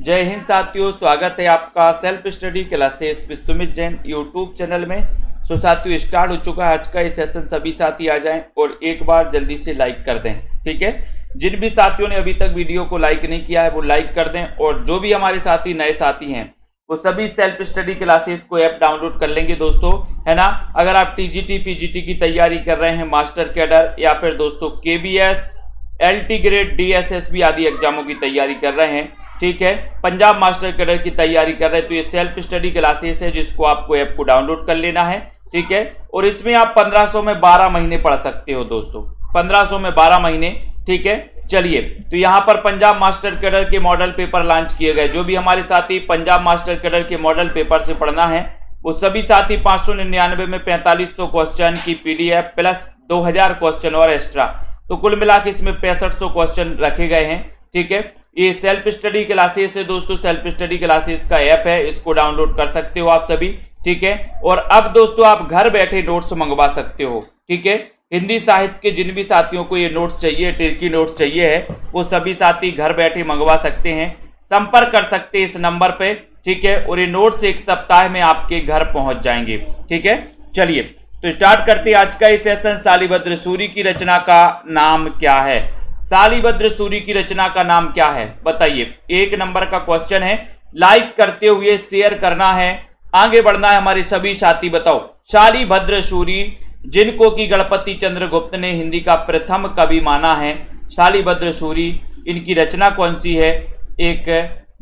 जय हिंद साथियों, स्वागत है आपका self study classes with Sumit Jain YouTube channel में। सो साथियों, स्टार्ट हो चुका है आज का ये सेशन। सभी साथी आ जाएं और एक बार जल्दी से लाइक कर दें, ठीक है। जिन भी साथियों ने अभी तक वीडियो को लाइक नहीं किया है वो लाइक कर दें, और जो भी हमारे साथी नए साथी हैं वो सभी सेल्फ स्टडी क्लासेस को ऐप डाउनलोड कर लेंगे दोस्तों, है ना। अगर आप टीजीटी पीजीटी की तैयारी कर रहे हैं, मास्टर कैडर या फिर दोस्तों केबीएस एलटी ग्रेड डीएसएसबी आदि एग्जामों की तैयारी कर रहे हैं, ठीक है, पंजाब मास्टर कैडर की तैयारी कर रहे हैं, तो ये सेल्फ स्टडी क्लासेस है जिसको आपको ऐप को डाउनलोड कर लेना है, ठीक है। और इसमें आप 1500 में 12 महीने पढ़ सकते हो दोस्तों, 1500 में 12 महीने, ठीक है। चलिए, तो यहाँ पर पंजाब मास्टर कैडर के मॉडल पेपर लॉन्च किए गए। जो भी हमारे साथी पंजाब मास्टर कैडर के मॉडल पेपर से पढ़ना है वो सभी साथी 599 में 4500 क्वेश्चन की पीडीएफ प्लस 2000 क्वेश्चन और एक्स्ट्रा, तो कुल मिला के इसमें 6500 क्वेश्चन रखे गए हैं, ठीक है। ये सेल्फ स्टडी क्लासेस है दोस्तों, सेल्फ स्टडी क्लासेस का ऐप है, इसको डाउनलोड कर सकते हो आप सभी, ठीक है। और अब दोस्तों आप घर बैठे नोट्स मंगवा सकते हो, ठीक है। हिंदी साहित्य के जिन भी साथियों को ये नोट्स चाहिए, टिर्की नोट्स चाहिए है, वो सभी साथी घर बैठे मंगवा सकते हैं, संपर्क कर सकते हैं इस नंबर पे, ठीक है। और ये नोट्स एक सप्ताह में आपके घर पहुंच जाएंगे, ठीक है। चलिए, तो स्टार्ट करते हैं आज का ये सेशन। शालिभद्र सूरी की रचना का नाम क्या है? शालिभद्र सूरी की रचना का नाम क्या है बताइए। एक नंबर का क्वेश्चन है, लाइक करते हुए शेयर करना है, आगे बढ़ना है हमारे सभी साथी। बताओ, शालिभद्र सूरी जिनको कि गणपति चंद्रगुप्त ने हिंदी का प्रथम कवि माना है, शालिभद्र सूरी, इनकी रचना कौन सी है? एक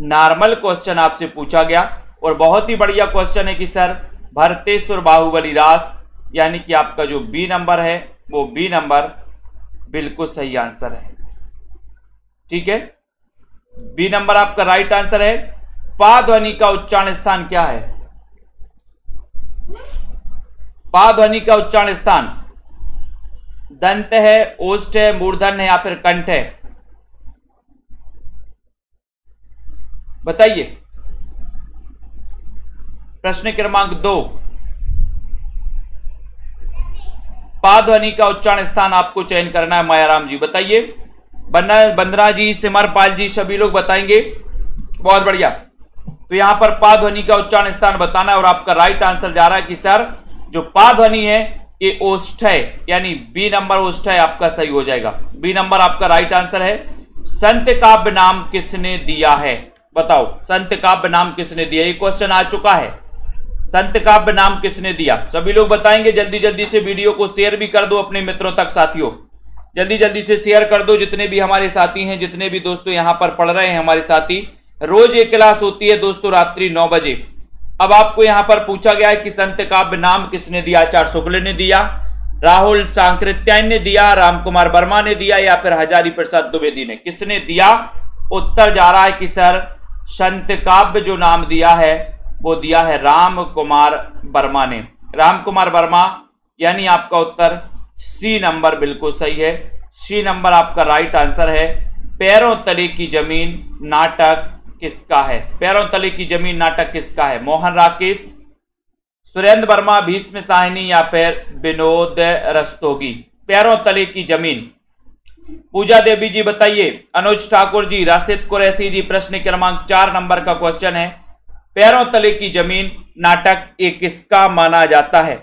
नॉर्मल क्वेश्चन आपसे पूछा गया और बहुत ही बढ़िया क्वेश्चन है कि सर भरतेश्वर बाहुबली रास, यानी कि आपका जो बी नंबर है वो बी नंबर बिल्कुल सही आंसर है, ठीक है। बी नंबर आपका राइट आंसर है। पा ध्वनि का उच्चारण स्थान क्या है? पा ध्वनि का उच्चारण स्थान दंत है, ओष्ठ है, मूर्धन्य है या फिर कंठ है? बताइए। प्रश्न क्रमांक 2, पा ध्वनि का उच्चारण स्थान आपको चयन करना है। मायाराम जी बताइए, बंदना जी, सिमरपाल जी, सभी लोग बताएंगे, बहुत बढ़िया। तो यहां पर पा ध्वनि का उच्चारण स्थान बताना है और आपका राइट आंसर जा रहा है कि सर जो पा ध्वनि है ये ओष्ठ है, यानी बी नंबर ओष्ठ है, आपका सही हो जाएगा। बी नंबर आपका राइट आंसर है। संत काव्य नाम किसने दिया है? बताओ, संत काव्य नाम किसने दिया? ये क्वेश्चन आ चुका है, संत काव्य नाम किसने दिया? सभी लोग बताएंगे। जल्दी जल्दी से वीडियो को शेयर भी कर दो अपने मित्रों तक साथियों, जल्दी जल्दी से शेयर कर दो। जितने भी हमारे साथी हैं, जितने भी दोस्तों यहाँ पर पढ़ रहे हैं हमारे साथी, रोज एक क्लास होती है दोस्तों रात्रि 9 बजे। अब आपको यहाँ पर पूछा गया है कि संत काव्य नाम किसने दिया? आचार्य शुक्ल ने दिया, राहुल सांकृत्यायन ने दिया, रामकुमार वर्मा ने दिया या फिर हजारी प्रसाद द्विवेदी ने? किसने दिया? उत्तर जा रहा है कि सर संत काव्य जो नाम दिया है वो दिया है राम कुमार वर्मा ने। राम कुमार वर्मा, यानी आपका उत्तर सी नंबर बिल्कुल सही है। सी नंबर आपका राइट आंसर है। पैरों तले की जमीन नाटक किसका है? पैरों तले की जमीन नाटक किसका है? मोहन राकेश, सुरेंद्र वर्मा, भीष्म साहनी या फिर विनोद रस्तोगी? पैरों तले की जमीन। पूजा देवी जी बताइए, अनुज ठाकुर जी, राशिद कुरैशी जी, प्रश्न क्रमांक 4 नंबर का क्वेश्चन है, पैरों तले की जमीन नाटक एक किसका माना जाता है?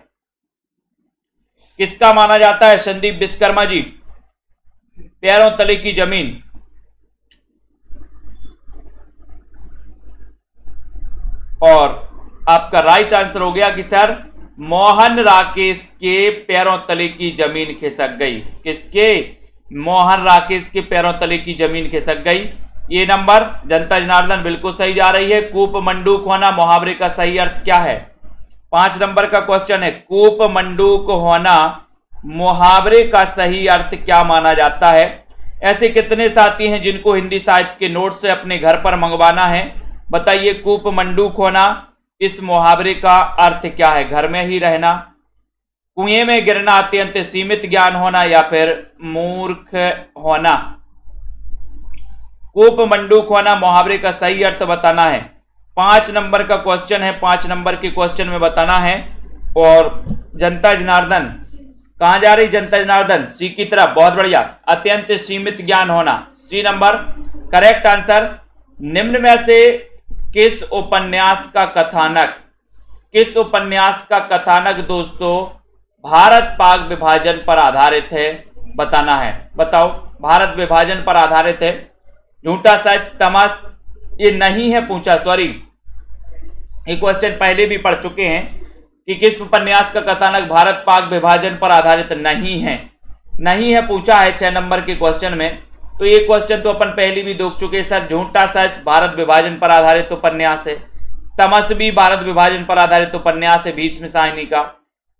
किसका माना जाता है? संदीप विश्वकर्मा जी, पैरों तले की जमीन। और आपका राइट आंसर हो गया कि सर मोहन राकेश के पैरों तले की जमीन खिसक गई। किसके? मोहन राकेश के पैरों तले की जमीन खिसक गई। ये नंबर जनता जनार्दन बिल्कुल सही जा रही है। कूप मंडूक होना मुहावरे का सही अर्थ क्या है? 5 नंबर का क्वेश्चन है, कूप मंडूक होना मुहावरे का सही अर्थ क्या माना जाता है? ऐसे कितने साथी हैं जिनको हिंदी साहित्य के नोट्स से अपने घर पर मंगवाना है? बताइए, कूप मंडूक होना इस मुहावरे का अर्थ क्या है? घर में ही रहना, कुएं में गिरना, अत्यंत सीमित ज्ञान होना या फिर मूर्ख होना? कूप मंडूक होना मुहावरे का सही अर्थ बताना है। 5 नंबर का क्वेश्चन है, 5 नंबर के क्वेश्चन में बताना है। और जनता जनार्दन कहां जा रही? जनता जनार्दन सी की तरफ, बहुत बढ़िया। अत्यंत सीमित ज्ञान होना, सी नंबर करेक्ट आंसर। निम्न में से किस उपन्यास का कथानक दोस्तों भारत पाक विभाजन पर आधारित है, बताना है। बताओ, भारत विभाजन पर आधारित है। झूठा सच तमस ये नहीं है पूछा, सॉरी ये क्वेश्चन पहले भी पढ़ चुके हैं कि किस उपन्यास का कथानक भारत पाक विभाजन पर आधारित नहीं है पूछा है 6 नंबर के क्वेश्चन में। तो ये क्वेश्चन तो अपन पहले भी देख चुके हैं सर। झूठा सच भारत विभाजन पर आधारित उपन्यास है। तमस भी भारत विभाजन पर आधारित उपन्यास है, भीष्म साहनी का।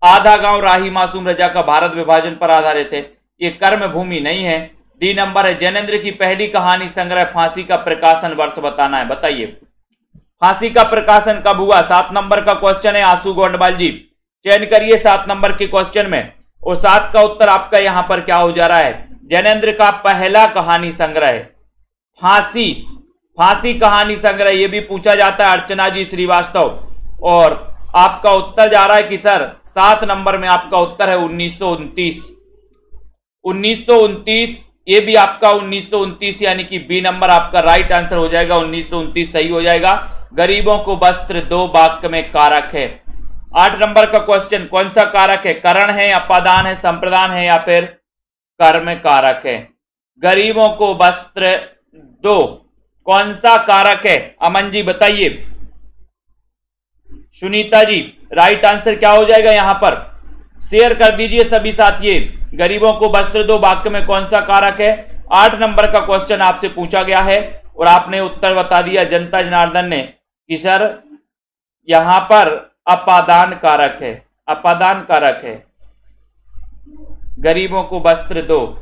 आधा गांव राही मासूम रजा का भारत विभाजन पर आधारित है, ये कर्म भूमि नहीं है। डी नंबर है जैनेन्द्र की पहली कहानी संग्रह फांसी का प्रकाशन वर्ष बताना है। बताइए फांसी का प्रकाशन कब हुआ? 7 नंबर का क्वेश्चन है आंसू गोंडवाल जी, चयन करिए 7 नंबर के क्वेश्चन में। और 7 का उत्तर आपका यहां पर क्या हो जा रहा है? जैनेन्द्र का पहला कहानी संग्रह है फांसी कहानी संग्रह, ये भी पूछा जाता है अर्चना जी श्रीवास्तव। और आपका उत्तर जा रहा है कि सर 7 नंबर में आपका उत्तर है 1929। ये भी आपका 1929 यानी कि बी नंबर आपका राइट आंसर हो जाएगा। 1929 सही हो जाएगा। गरीबों को वस्त्र 2 वाक्य में कारक है। 8 नंबर का क्वेश्चन, कौन सा कारक है? करण है, अपादान है, संप्रदान है या फिर कर्म कारक है? गरीबों को वस्त्र 2 कौन सा कारक है? अमन जी बताइए। सुनीता जी राइट आंसर क्या हो जाएगा? यहां पर शेयर कर दीजिए सभी साथी। गरीबों को वस्त्र 2 वाक्य में कौन सा कारक है? 8 नंबर का क्वेश्चन आपसे पूछा गया है और आपने उत्तर बता दिया जनता जनार्दन ने कि सर यहां पर अपादान कारक है। गरीबों को वस्त्र 2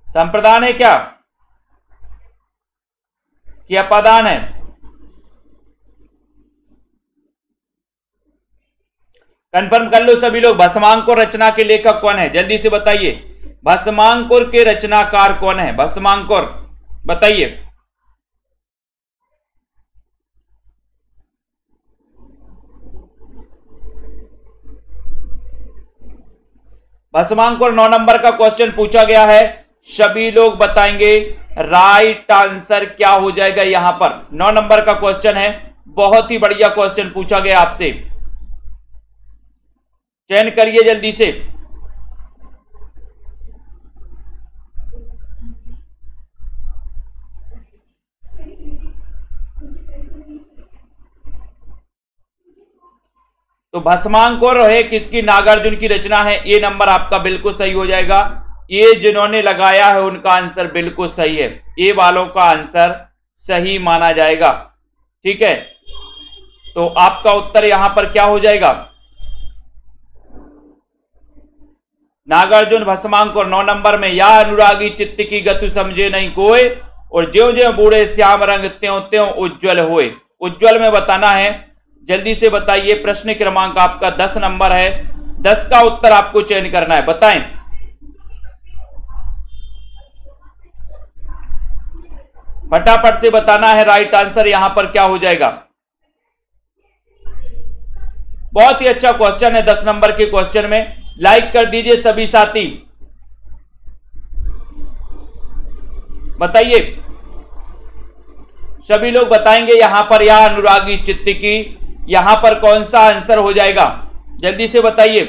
संप्रदान है क्या कि अपादान है? कंफर्म कर लो सभी लोग। भस्मांकुर रचना के लेखक कौन है? जल्दी से बताइए। भस्मांकुर के रचनाकार कौन है? भस्मांकुर बताइए। भस्मांकुर 9 नंबर का क्वेश्चन पूछा गया है, सभी लोग बताएंगे राइट आंसर क्या हो जाएगा। यहां पर 9 नंबर का क्वेश्चन है, बहुत ही बढ़िया क्वेश्चन पूछा गया आपसे, चयन करिए जल्दी से। तो भस्मांकुर है किसकी? नागार्जुन की रचना है। ये नंबर आपका बिल्कुल सही हो जाएगा। ये जिन्होंने लगाया है उनका आंसर बिल्कुल सही है। ये वालों का आंसर सही माना जाएगा। ठीक है, तो आपका उत्तर यहां पर क्या हो जाएगा? नागार्जुन भस्मांकुर 9 नंबर में। या अनुरागी चित्त की गतु समझे नहीं कोई, और ज्यों ज्यों बूढ़े श्याम रंग त्यों त्यों उज्जवल होए। उज्जवल में बताना है, जल्दी से बताइए। प्रश्न क्रमांक आपका 10 नंबर है। 10 का उत्तर आपको चयन करना है, बताएं। फटाफट से बताना है राइट आंसर यहां पर क्या हो जाएगा। बहुत ही अच्छा क्वेश्चन है 10 नंबर के क्वेश्चन में। लाइक कर दीजिए सभी साथी, बताइए। सभी लोग बताएंगे यहां पर या अनुरागी चित्त की, यहां पर कौन सा आंसर हो जाएगा? जल्दी से बताइए।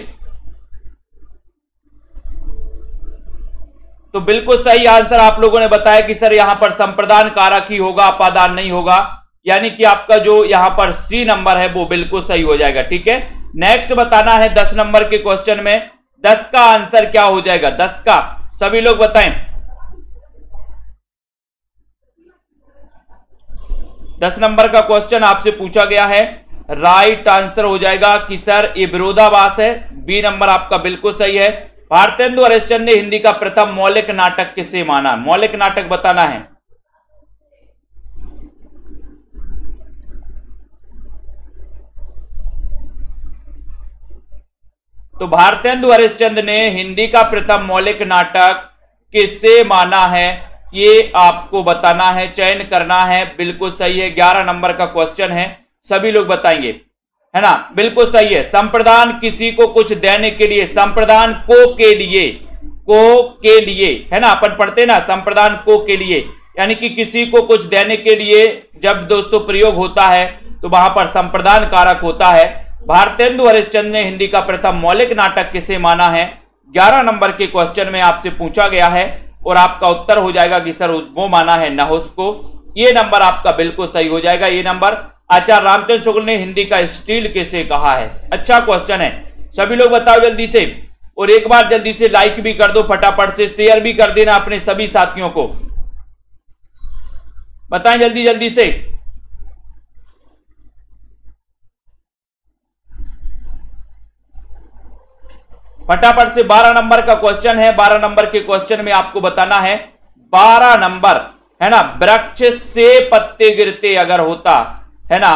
तो बिल्कुल सही आंसर आप लोगों ने बताया कि सर यहां पर संप्रदान कारक ही होगा, अपादान नहीं होगा, यानी कि आपका जो यहां पर सी नंबर है वो बिल्कुल सही हो जाएगा। ठीक है, नेक्स्ट बताना है 10 नंबर के क्वेश्चन में 10 का आंसर क्या हो जाएगा? 10 का सभी लोग बताएं। 10 नंबर का क्वेश्चन आपसे पूछा गया है, राइट आंसर हो जाएगा कि सर ये विरोधाभास है। बी नंबर आपका बिल्कुल सही है। भारतेंदु हरिश्चंद्र ने हिंदी का प्रथम मौलिक नाटक किसे माना? मौलिक नाटक बताना है। तो भारतेंदु हरिश्चंद्र ने हिंदी का प्रथम मौलिक नाटक किसे माना है, ये आपको बताना है, चयन करना है। बिल्कुल सही है, 11 नंबर का क्वेश्चन है, सभी लोग बताएंगे, है ना? बिल्कुल सही है। संप्रदान किसी को कुछ देने के लिए, संप्रदान को के लिए, को के लिए, है ना, अपन पढ़ते ना संप्रदान को के लिए, यानी कि किसी को कुछ देने के लिए जब दोस्तों प्रयोग होता है तो वहां पर संप्रदान कारक होता है। भारतेंदु हरिश्चंद्र ने हिंदी का प्रथम मौलिक नाटक किसे माना है? 11 नंबर के क्वेश्चन में आपसे पूछा गया है और आपका उत्तर हो जाएगा कि सर वो माना है नहुस को। ये नंबर आपका बिल्कुल सही हो जाएगा। ये नंबर आचार्य रामचंद्र शुक्ल ने हिंदी का स्टील किसे कहा है? अच्छा क्वेश्चन है, सभी लोग बताओ जल्दी से, और एक बार जल्दी से लाइक भी कर दो, फटाफट से शेयर भी कर देना अपने सभी साथियों को। बताएं जल्दी जल्दी से। फटाफट से 12 नंबर का क्वेश्चन है। 12 नंबर के क्वेश्चन में आपको बताना है, 12 नंबर है ना, वृक्ष से पत्ते गिरते अगर होता है ना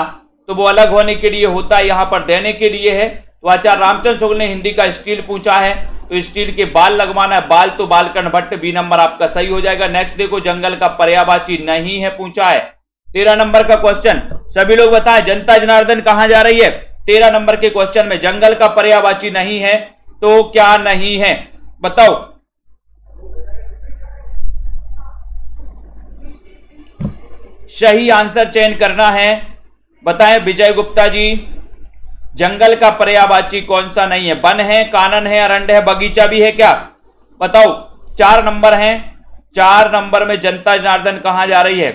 तो वो अलग होने के लिए होता है, यहां पर देने के लिए है। तो आचार्य रामचंद्र शुक्ल ने हिंदी का स्टील पूछा है, तो स्टील के बाल लगवाना है, बाल तो बालकर्ण भट्ट, बी नंबर आपका सही हो जाएगा। नेक्स्ट देखो, जंगल का पर्यायवाची नहीं है पूछा है। 13 नंबर का क्वेश्चन, सभी लोग बताएं जनता जनार्दन कहां जा रही है? 13 नंबर के क्वेश्चन में जंगल का पर्यायवाची नहीं है तो क्या नहीं है बताओ। सही आंसर चयन करना है, बताएं विजय गुप्ता जी। जंगल का पर्यायवाची कौन सा नहीं है? वन है, कानन है, अरण्य है, बगीचा भी है क्या? बताओ। 4 नंबर है, 4 नंबर में जनता जनार्दन कहां जा रही है?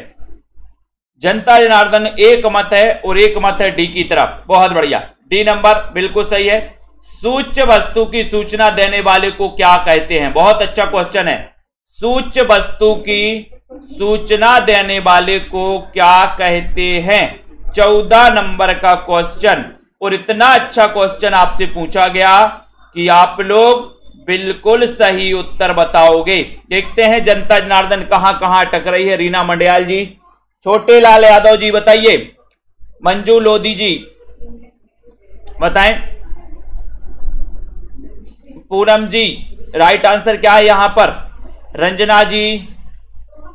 जनता जनार्दन एक मत है और एक मत है डी की तरफ। बहुत बढ़िया, डी नंबर बिल्कुल सही है। सूच्य वस्तु की सूचना देने वाले को क्या कहते हैं? बहुत अच्छा क्वेश्चन है। सूच्य वस्तु की सूचना देने वाले को क्या कहते हैं? 14 नंबर का क्वेश्चन, और इतना अच्छा क्वेश्चन आपसे पूछा गया कि आप लोग बिल्कुल सही उत्तर बताओगे। देखते हैं जनता जनार्दन कहां कहां अटक रही है। रीना मंडियाल जी, छोटे लाल यादव जी बताइए, मंजू लोधी जी बताएं, पूनम जी राइट आंसर क्या है यहां पर? रंजना जी,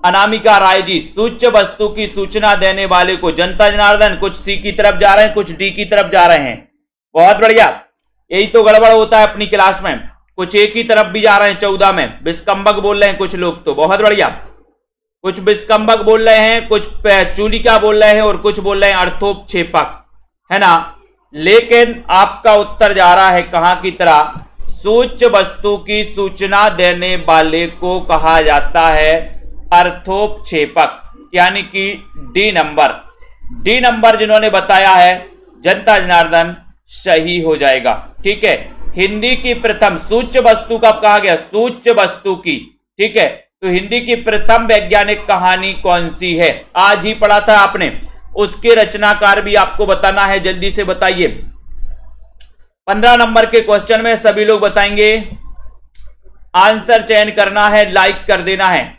अनामिका राय जी, सूच्य वस्तु की सूचना देने वाले को जनता जनार्दन कुछ सी की तरफ जा रहे हैं, कुछ डी की तरफ जा रहे हैं। बहुत बढ़िया, यही तो गड़बड़ होता है अपनी क्लास में, कुछ एक ही तरफ भी जा रहे हैं। 14 में विस्कंबक बोल रहे हैं कुछ लोग, तो बहुत बढ़िया, कुछ विस्कंबक बोल रहे हैं, कुछ चूलिका बोल रहे हैं और कुछ बोल रहे हैं अर्थोपक्षेपक, है ना। लेकिन आपका उत्तर जा रहा है कहां की तरह? सूच्य वस्तु की सूचना देने वाले को कहा जाता है अर्थोपक्षेपक, यानी कि डी नंबर। डी नंबर जिन्होंने बताया है जनता जनार्दन सही हो जाएगा। ठीक है, हिंदी की प्रथम सूच्य वस्तु कब कहा गया? सूच्य वस्तु की। ठीक है, तो हिंदी की प्रथम वैज्ञानिक कहानी कौन सी है? आज ही पढ़ा था आपने, उसके रचनाकार भी आपको बताना है, जल्दी से बताइए। 15 नंबर के क्वेश्चन में सभी लोग बताएंगे, आंसर चयन करना है, लाइक कर देना है।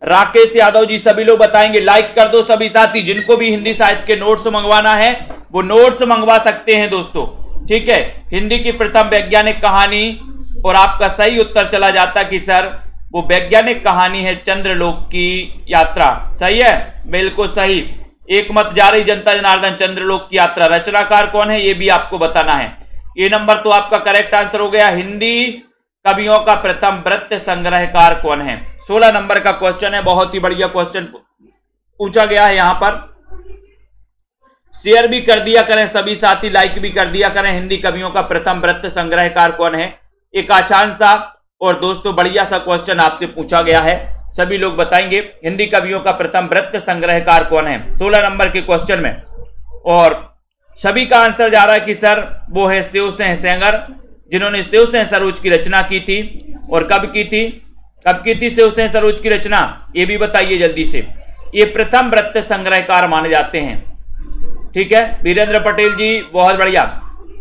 राकेश यादव जी, सभी लोग बताएंगे, लाइक कर दो सभी साथी। जिनको भी हिंदी साहित्य के नोट्स मंगवाना है वो नोट्स मंगवा सकते हैं दोस्तों। ठीक है, हिंदी की प्रथम वैज्ञानिक कहानी, और आपका सही उत्तर चला जाता कि सर वो वैज्ञानिक कहानी है चंद्रलोक की यात्रा। सही है, बिल्कुल सही। एक मत जा रही जनता जनार्दन, चंद्रलोक की यात्रा। रचनाकार कौन है ये भी आपको बताना है। ये नंबर तो आपका करेक्ट आंसर हो गया। हिंदी कवियों का प्रथम वृत्त संग्रहकार कौन है? 16 नंबर का क्वेश्चन है, बहुत ही बढ़िया क्वेश्चन पूछा गया है। यहां पर शेयर भी कर दिया करें सभी साथी, लाइक भी कर दिया करें। हिंदी कवियों का प्रथम वृत्त संग्रहकार कौन है? एक आसान सा और दोस्तों बढ़िया सा क्वेश्चन आपसे पूछा गया है, सभी लोग बताएंगे हिंदी कवियों का प्रथम वृत्त संग्रहकार कौन है 16 नंबर के क्वेश्चन में। और सभी का आंसर जा रहा है कि सर वो है शिवसिंह सेंगर, जिन्होंने शिवसिंह सरोज की रचना की थी। और कब की थी? कब की थी शिवसिंह सरोज की रचना, ये भी बताइए जल्दी से। ये प्रथम वृत्त संग्रहकार माने जाते हैं। ठीक है, वीरेंद्र पटेल जी बहुत बढ़िया।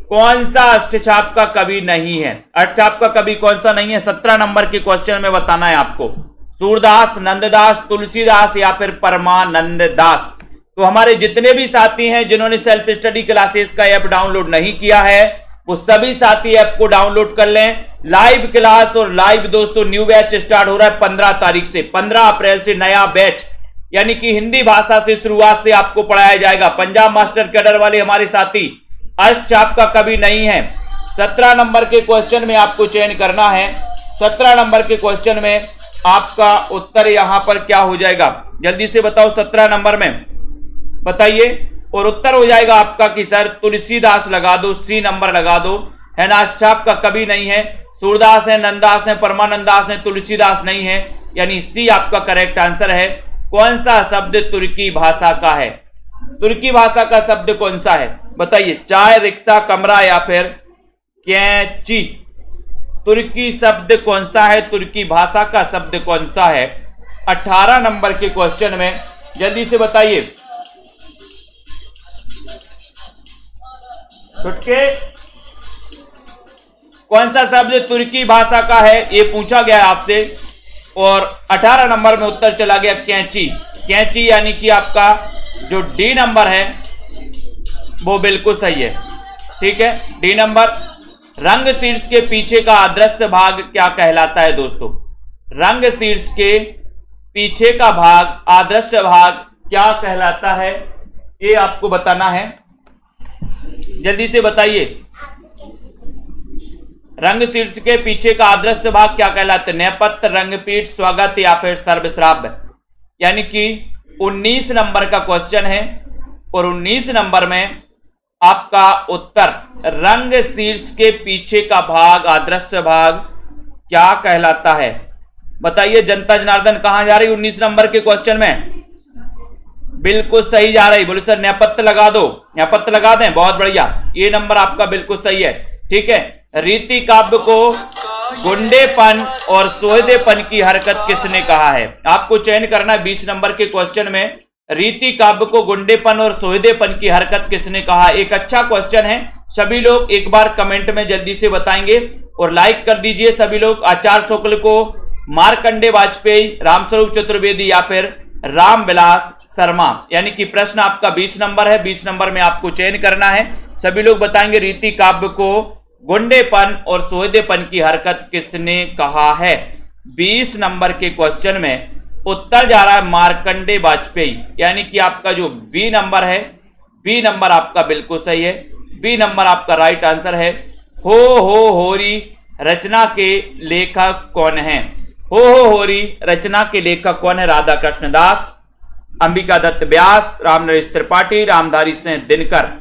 कौन सा अष्टछाप का कवि नहीं है? अष्टछाप का कवि कौन सा नहीं है? 17 नंबर के क्वेश्चन में बताना है आपको। सूरदास, नंददास, तुलसीदास या फिर परमानंद दास। तो हमारे जितने भी साथी हैं जिन्होंने सेल्फ स्टडी क्लासेस का ऐप डाउनलोड नहीं किया है, वो सभी साथी ऐप को डाउनलोड कर लें। लाइव क्लास और लाइव दोस्तों न्यू बैच स्टार्ट हो रहा है 15 तारीख से। 15 अप्रैल से नया बैच, यानी कि हिंदी भाषा से शुरुआत से आपको पढ़ाया जाएगा। पंजाब मास्टर कैडर वाले हमारे साथी अष्टछाप का कवि नहीं है, 17 नंबर के क्वेश्चन में आपको चयन करना है। 17 नंबर के क्वेश्चन में आपका उत्तर यहां पर क्या हो जाएगा, जल्दी से बताओ। 17 नंबर में बताइए, और उत्तर हो जाएगा आपका कि सर तुलसीदास लगा दो, सी नंबर लगा दो, है ना। छाप का कभी नहीं है, सूरदास है, नंदास है, परमानंदास है, तुलसीदास नहीं है, यानी सी आपका करेक्ट आंसर है। कौन सा शब्द तुर्की भाषा का है? तुर्की भाषा का शब्द कौन सा है बताइए? चाय, रिक्शा, कमरा या फिर कैंची? तुर्की शब्द कौन सा है? तुर्की भाषा का शब्द कौन सा है? 18 नंबर के क्वेश्चन में जल्दी से बताइए। छुटके कौन सा शब्द तुर्की भाषा का है, ये पूछा गया आपसे। और 18 नंबर में उत्तर चला गया कैंची। कैंची यानी कि आपका जो डी नंबर है वो बिल्कुल सही है, ठीक है, डी नंबर। रंग शीर्ष के पीछे का अदृश्य भाग क्या कहलाता है दोस्तों? रंग शीर्ष के पीछे का भाग, अदृश्य भाग क्या कहलाता है, ये आपको बताना है। जल्दी से बताइए। रंग शीर्ष के पीछे का अदृश्य भाग क्या कहलाता है? नेपथ्य, रंगपीठ, स्वागत या फिर सर्वश्राव्य? यानी कि 19 नंबर का क्वेश्चन है और 19 नंबर में आपका उत्तर रंग शीर्ष के पीछे का भाग, अदृश्य भाग क्या कहलाता है? बताइए। जनता जनार्दन कहां जा रही 19 नंबर के क्वेश्चन में? बिल्कुल सही जा रही। बोले सर नेपथ्य लगा दो, नेपथ्य लगा दें, बहुत बढ़िया, ये नंबर आपका बिल्कुल सही है, ठीक है। रीति काव्य को गुंडेपन और सोहदेपन की हरकत किसने कहा है? आपको चयन करना है 20 नंबर के क्वेश्चन में। रीति काव्य को गुंडेपन और सोहदेपन की हरकत किसने कहा? एक अच्छा क्वेश्चन है। सभी लोग एक बार कमेंट में जल्दी से बताएंगे और लाइक कर दीजिए सभी लोग। आचार्य शुक्ल को, मार्कंडे वाजपेयी, रामस्वरूप चतुर्वेदी या फिर रामविलास शर्मा? यानी कि प्रश्न आपका 20 नंबर है। 20 नंबर में आपको चयन करना है। सभी लोग बताएंगे रीति काव्य को गुंडेपन और सोहदेपन की हरकत किसने कहा है? 20 नंबर के क्वेश्चन में उत्तर जा रहा है मार्कंडे वाजपेयी, यानी कि आपका जो बी नंबर है, बी नंबर आपका बिल्कुल सही है। बी नंबर आपका राइट आंसर है। हो होरी रचना के लेखक कौन है? हो होरी रचना के लेखक कौन है? राधा कृष्ण दास, अंबिका दत्त व्यास, रामनरेश त्रिपाठी, रामधारी सिंह दिनकर?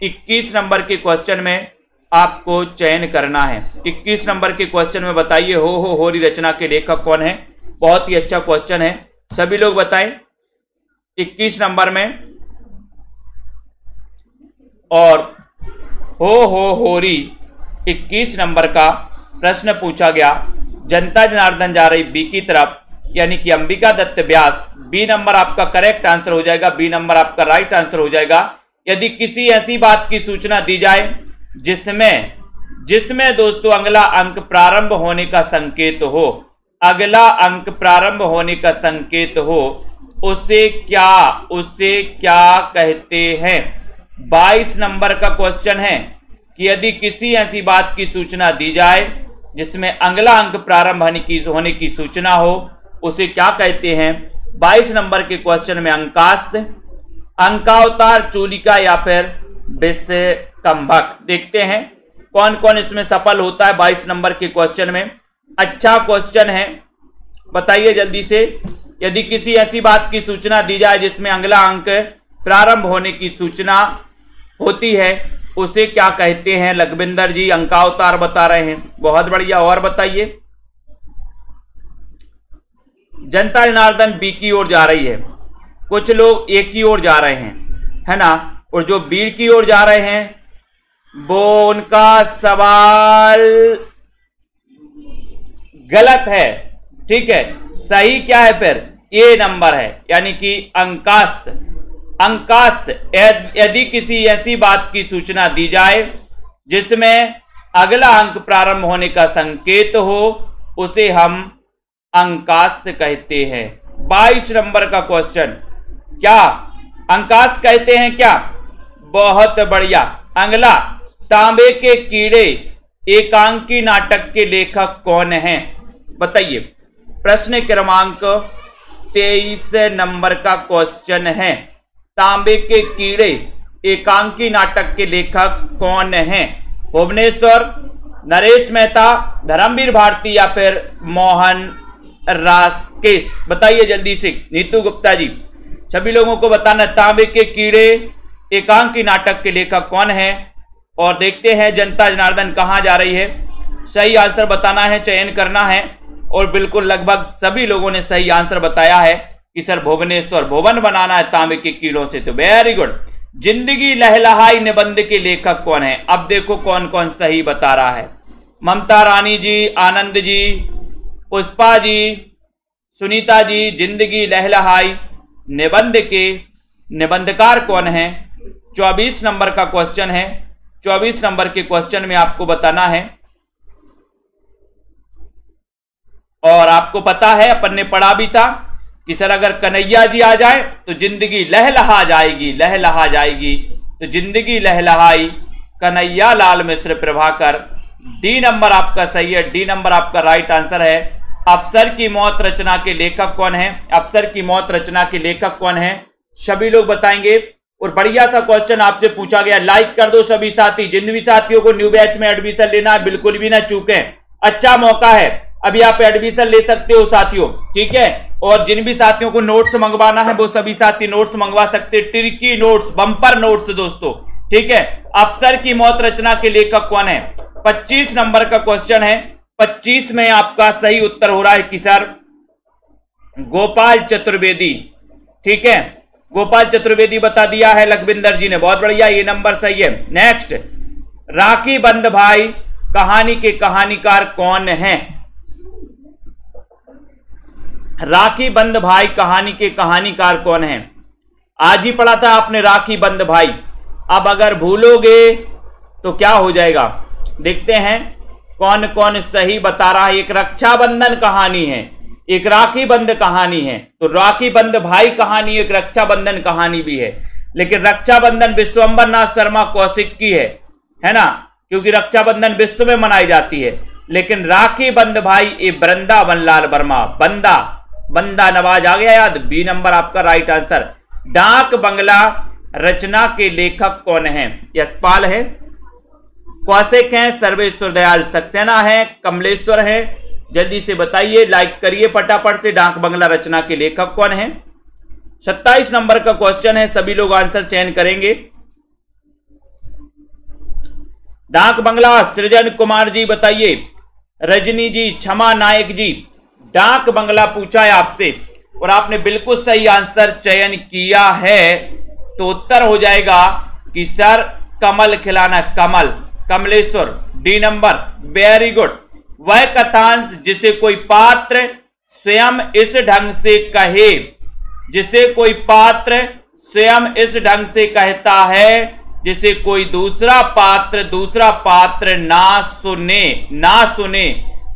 21 नंबर के क्वेश्चन में आपको चयन करना है। 21 नंबर के क्वेश्चन में बताइए हो होरी रचना के लेखक कौन है? बहुत ही अच्छा क्वेश्चन है, सभी लोग बताएं 21 नंबर में। और हो होरी 21 नंबर का प्रश्न पूछा गया। जनता जनार्दन जा रही बी की तरफ, यानी कि अंबिका दत्त व्यास। बी नंबर आपका करेक्ट आंसर हो जाएगा, बी नंबर आपका राइट आंसर हो जाएगा। यदि किसी ऐसी बात की सूचना दी जाए जिसमें दोस्तों अगला अंक प्रारंभ होने का संकेत हो, अगला अंक प्रारंभ होने का संकेत हो, उसे क्या कहते हैं? 22 नंबर का क्वेश्चन है कि यदि किसी ऐसी बात की सूचना दी जाए जिसमें अगला अंक प्रारंभ होने की सूचना हो, उसे क्या कहते हैं? 22 नंबर के क्वेश्चन में अंकाश, अंकावतार, चूलिका या फिर विषकंभक? देखते हैं कौन कौन इसमें सफल होता है 22 नंबर के क्वेश्चन में। अच्छा क्वेश्चन है, बताइए जल्दी से। यदि किसी ऐसी बात की सूचना दी जाए जिसमें अगला अंक प्रारंभ होने की सूचना होती है, उसे क्या कहते हैं? लखविंदर जी अंकावतार बता रहे हैं, बहुत बढ़िया। और बताइए। जनता जनार्दन बी की ओर जा रही है, कुछ लोग ए की ओर जा रहे हैं, है ना। और जो बी की ओर जा रहे हैं वो उनका सवाल गलत है, ठीक है। सही क्या है फिर? ए नंबर है, यानी कि अंकाश। अंकाश, यदि किसी ऐसी बात की सूचना दी जाए जिसमें अगला अंक प्रारंभ होने का संकेत हो, उसे हम अंकाश कहते हैं। 22 नंबर का क्वेश्चन, क्या अंकाश कहते हैं क्या? बहुत बढ़िया। अगला, तांबे के कीड़े एकांकी नाटक के लेखक कौन हैं? बताइए। प्रश्न क्रमांक 23 नंबर का क्वेश्चन है, तांबे के कीड़े एकांकी नाटक के लेखक कौन हैं? भुवनेश्वर, नरेश मेहता, धर्मवीर भारती या फिर मोहन राकेश? बताइए जल्दी से। नीतू गुप्ता जी, सभी लोगों को बताना तांबे के कीड़े एकांकी नाटक के लेखक कौन है। और देखते हैं जनता जनार्दन कहां जा रही है। सही आंसर बताना है, चयन करना है। और बिल्कुल लगभग सभी लोगों ने सही आंसर बताया है कि सर भुवनेश्वर, भुवन बनाना है तांबे के कीड़ों से। तो वेरी गुड। जिंदगी लहलहाई निबंध के लेखक कौन है? अब देखो कौन कौन सही बता रहा है। ममता रानी जी, आनंद जी, पुष्पा जी, सुनीता जी। जिंदगी लहलहाई निबंध के निबंधकार कौन है? 24 नंबर का क्वेश्चन है। 24 नंबर के क्वेश्चन में आपको बताना है। और आपको पता है, अपन ने पढ़ा भी था कि सर अगर कन्हैया जी आ जाए तो जिंदगी लहलहा जाएगी, लहलहा जाएगी। तो जिंदगी लहलहाई कन्हैया लाल मिश्र प्रभाकर। डी नंबर आपका सही है, डी नंबर आपका राइट आंसर है। अफसर की मौत रचना के लेखक कौन है? अफसर की मौत रचना के लेखक कौन है? सभी लोग बताएंगे। और बढ़िया सा क्वेश्चन आपसे पूछा गया, लाइक कर दो सभी साथी। जिन भी साथियों को न्यू बैच में एडमिशन लेना है बिल्कुल भी ना चूकें, अच्छा मौका है, अभी आप एडमिशन ले सकते हो साथियों, ठीक है। और जिन भी साथियों को नोट्स मंगवाना है वो सभी साथी नोट्स मंगवा सकते हैं, ट्रिकी नोट्स, बम्पर नोट्स दोस्तों, ठीक है। अफसर की मौत रचना के लेखक कौन है? 25 नंबर का क्वेश्चन है। 25 में आपका सही उत्तर हो रहा है कि सर गोपाल चतुर्वेदी, ठीक है। गोपाल चतुर्वेदी बता दिया है लखविंदर जी ने, बहुत बढ़िया, ये नंबर सही है। नेक्स्ट, राखी बंद भाई कहानी के कहानीकार कौन है? राखी बंद भाई कहानी के कहानीकार कौन है? आज ही पढ़ा था आपने राखी बंद भाई। अब अगर भूलोगे तो क्या हो जाएगा, देखते हैं कौन कौन सही बता रहा है। एक रक्षाबंधन कहानी है, एक राखी बंद कहानी है। तो राखी बंद भाई कहानी एक रक्षाबंधन कहानी भी है, लेकिन रक्षाबंधन विश्वंबर नाथ शर्मा कौशिक की है ना, क्योंकि रक्षाबंधन विश्व में मनाई जाती है। लेकिन राखी बंद भाई ये वृंदावन लाल वर्मा, बंदा नवाज आ गया याद। बी नंबर आपका राइट आंसर। डाक बंगला रचना के लेखक कौन है? यशपाल है, कौशिक हैं, सर्वेश्वर दयाल सक्सेना है, कमलेश्वर है? जल्दी से बताइए, लाइक करिए फटाफट से। डाक बंगला रचना के लेखक कौन है? 27 नंबर का क्वेश्चन है, सभी लोग आंसर चयन करेंगे। डाक बंगला सृजन कुमार जी बताइए, रजनी जी, क्षमा नायक जी। डाक बंगला पूछा है आपसे और आपने बिल्कुल सही आंसर चयन किया है, तो उत्तर हो जाएगा कि सर कमल खिलाना, कमल, Kamleshwar. D number, very good. वह कथांश जिसे कोई पात्र स्वयं इस ढंग से कहे, जिसे कोई पात्र स्वयं इस ढंग से कहता है जिसे कोई दूसरा पात्र ना सुने,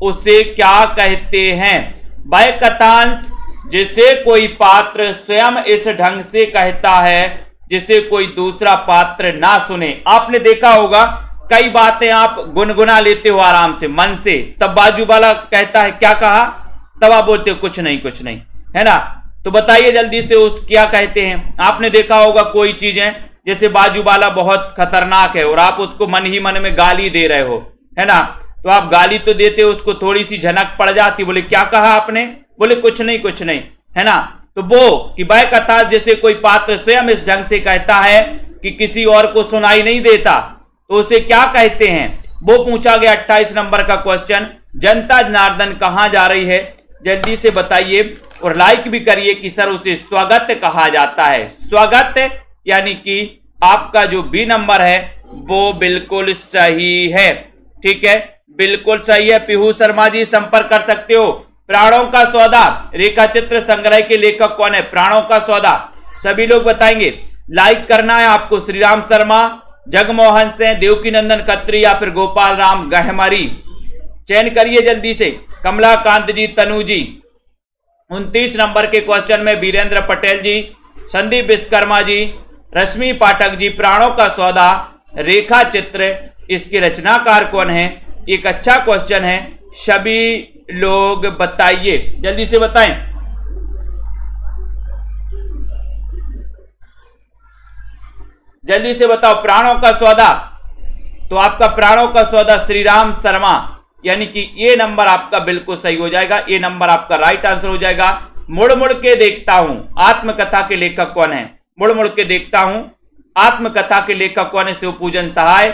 उसे क्या कहते हैं? वह कथांश जिसे कोई पात्र स्वयं इस ढंग से कहता है जिसे कोई दूसरा पात्र ना सुने। आपने देखा होगा कई बातें आप गुनगुना लेते हो आराम से, मन से, तब बाजू वाला कहता है क्या कहा, तब आप बोलते हो कुछ नहीं, है ना। तो बताइए जल्दी से उस क्या कहते हैं। आपने देखा होगा कोई चीजें, जैसे बाजू वाला बहुत खतरनाक है और आप उसको मन ही मन में गाली दे रहे हो, है ना, तो आप गाली तो देते हो, उसको थोड़ी सी झनक पड़ जाती, बोले क्या कहा आपने, बोले कुछ नहीं, है ना। तो वो कि वह कथा जैसे कोई पात्र स्वयं इस ढंग से कहता है कि किसी और को सुनाई नहीं देता, तो उसे क्या कहते हैं, वो पूछा गया। 28 नंबर का क्वेश्चन। जनता जनार्दन कहां जा रही है? जल्दी से बताइए और लाइक भी करिए कि सर उसे स्वागत कहा जाता है। स्वागत यानी कि आपका जो बी नंबर है वो बिल्कुल सही है, ठीक है, बिल्कुल सही है। पीहू शर्मा जी संपर्क कर सकते हो। प्राणों का सौदा रेखा चित्र संग्रह के लेखक कौन है? प्राणों का सौदा, सभी लोग बताएंगे। लाइक करना है आपको। श्रीराम शर्मा, जगमोहन सिंह, देवकी नंदन खत्री या फिर गोपाल राम गहमरी? चयन करिए जल्दी से। कमलाकांत जी, तनु जी। 29 नंबर के क्वेश्चन में वीरेंद्र पटेल जी, संदीप विश्वकर्मा जी, रश्मि पाठक जी। प्राणों का सौदा रेखा चित्र, इसके रचनाकार कौन है? एक अच्छा क्वेश्चन है, सभी लोग बताइए, जल्दी से बताएं। जल्दी से बताओ, प्राणों का सौदा तो आपका प्राणों का सौदा श्री राम शर्मा, यानी कि ये नंबर आपका बिल्कुल सही हो जाएगा, ये नंबर आपका राइट आंसर हो जाएगा। मुड़ मुड़ के देखता हूं आत्मकथा के लेखक कौन है? मुड़ मुड़ के देखता हूं आत्मकथा के लेखक कौन है? शिवपूजन सहाय,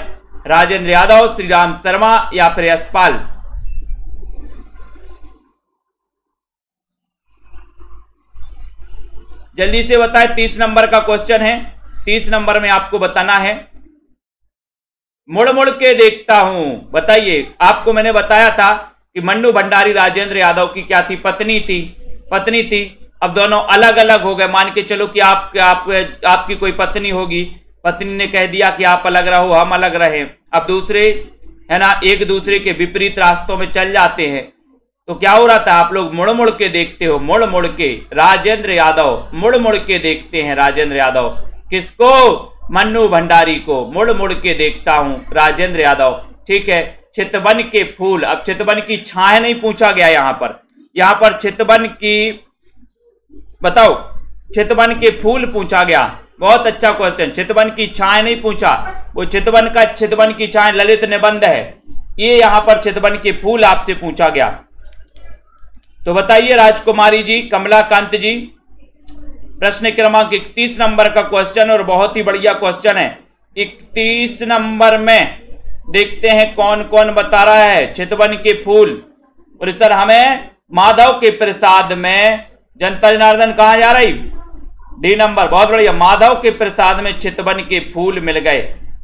राजेंद्र यादव, श्री राम शर्मा या फिर यशपाल? जल्दी से बताएं, 30 नंबर का क्वेश्चन है, 30 नंबर में आपको बताना है। मुड़ मुड़ के देखता हूं, बताइए। आपको मैंने बताया था कि मन्नू भंडारी राजेंद्र यादव की क्या थी? पत्नी थी। अब दोनों अलग अलग हो गए। मान के चलो कि आपकी कोई पत्नी होगी, पत्नी ने कह दिया कि आप अलग रहो, हम अलग रहे। अब दूसरे है ना, एक दूसरे के विपरीत रास्तों में चल जाते हैं, तो क्या हो रहा था? आप लोग मुड़ मुड़ के देखते हो, मुड़ मुड़ के। राजेंद्र यादव, मुड़ मुड़ के देखते हैं राजेंद्र यादव। किसको? मन्नू भंडारी को। मुड़ मुड़ के देखता हूं राजेंद्र यादव। ठीक है। चितवन के फूल, अब चितवन की छाया नहीं पूछा गया यहां पर चितवन की, बताओ, चितवन के फूल पूछा गया। बहुत अच्छा क्वेश्चन। चितवन की छाया नहीं पूछा, वो चितवन की छाया ललित निबंध है। ये यहां पर चितवन के फूल आपसे पूछा गया। तो बताइए राजकुमारी जी, कमलाकांत जी, प्रश्न क्रमांक 31 नंबर का क्वेश्चन, और बहुत ही बढ़िया क्वेश्चन है। 31 नंबर में देखते हैं कौन कौन बता रहा है। चितवन के फूल, और सर हमें माधव के प्रसाद में जनता जनार्दन कहां जा रही? D number. बहुत बढ़िया। माधव के प्रसाद में चितवन के फूल मिल गए।